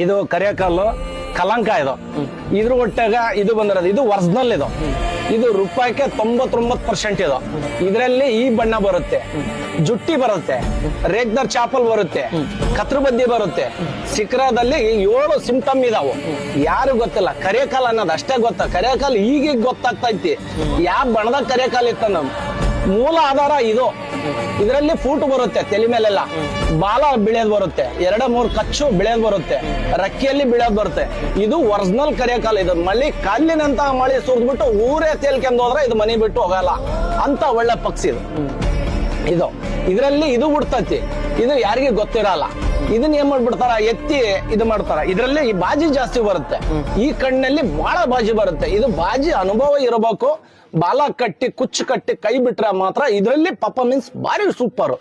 ಇದು ಕರಿಯಕಲ್ಲು ಕಲಂಕ ಇದ್ರ ಒಟ್ಟಾಗ ಇದು ಬಂದಿರೋದು. ಇದು ಒರಿಜಿನಲ್ ಇದು ರೂಪಾಯಿಗೆ 99% ಇದು. ಇದರಲ್ಲಿ ಈ ಬಣ್ಣ ಬರುತ್ತೆ, ಜುಟ್ಟಿ ಬರುತ್ತೆ, ರೇಗ್ದರ್ ಚಾಪಲ್ ಬರುತ್ತೆ, ಕತ್ರ ಬದ್ದಿ ಬರುತ್ತೆ. ಶಿಖರದಲ್ಲಿ 7 ಸಿಂಪ್ಟಮ್ ಇದಾವು. ಯಾರು ಗೊತ್ತಿಲ್ಲ. ಕರಿಯಕಾಲ್ ಅನ್ನೋದು ಅಷ್ಟೇ ಗೊತ್ತಾ. ಕರಿಯಕಾಲ್ ಈಗ ಗೊತ್ತಾಗ್ತಾ ಐತಿ ಯಾವ ಬಣ್ಣದಾಗ ಕರಿಯಕಾಲ್ ಇತ್ತ. ನಮ್ ಮೂಲ ಆಧಾರ ಇದು. ಇದರಲ್ಲಿ ಫೂಟ್ ಬರುತ್ತೆ, ತಲೆ ಮೇಲೆಲ್ಲ ಬಾಲ ಬಿಳಿಯೋದ್ ಬರುತ್ತೆ, 2-3 ಕಚ್ಚು ಬಿಳಿಯೋದ್ ಬರುತ್ತೆ, ರಕ್ಕಿಯಲ್ಲಿ ಬಿಳಿಯೋದ್ ಬರುತ್ತೆ. ಇದು ಒರಿಜಿನಲ್ ಕರಿಯಕಾಲ್. ಇದು ಮಳಿ ಕಲ್ಲಿನಂತ ಮಳಿ ಸುರಿದ್ಬಿಟ್ಟು ಊರೇ ತೇಲ್ಕೆಂದು ಹೋದ್ರೆ ಇದು ಮನೆ ಬಿಟ್ಟು ಹೋಗಲ್ಲ ಅಂತ ಒಳ್ಳೆ ಪಕ್ಷಿ ಇದು. ಇದರಲ್ಲಿ ಇದು ಬಿಡ್ತೈತಿ. ಇದು ಯಾರಿಗೆ ಗೊತ್ತಿರಲ್ಲ. ಇದನ್ನ ಏನ್ ಮಾಡ್ಬಿಡ್ತಾರ, ಎತ್ತಿ ಇದು ಮಾಡ್ತಾರ. ಇದ್ರಲ್ಲಿ ಈ ಬಾಜಿ ಜಾಸ್ತಿ ಬರುತ್ತೆ. ಈ ಕಣ್ಣಲ್ಲಿ ಬಹಳ ಬಾಜಿ ಬರುತ್ತೆ. ಇದು ಬಾಜಿ ಅನುಭವ ಇರಬೇಕು. ಬಾಲ ಕಟ್ಟಿ ಕುಚ್ಚು ಕಟ್ಟಿ ಕೈ ಬಿಟ್ರೆ ಮಾತ್ರ ಇದರಲ್ಲಿ ಪರ್ಫಾರ್ಮೆನ್ಸ್ ಬಾರಿ ಸೂಪರ್.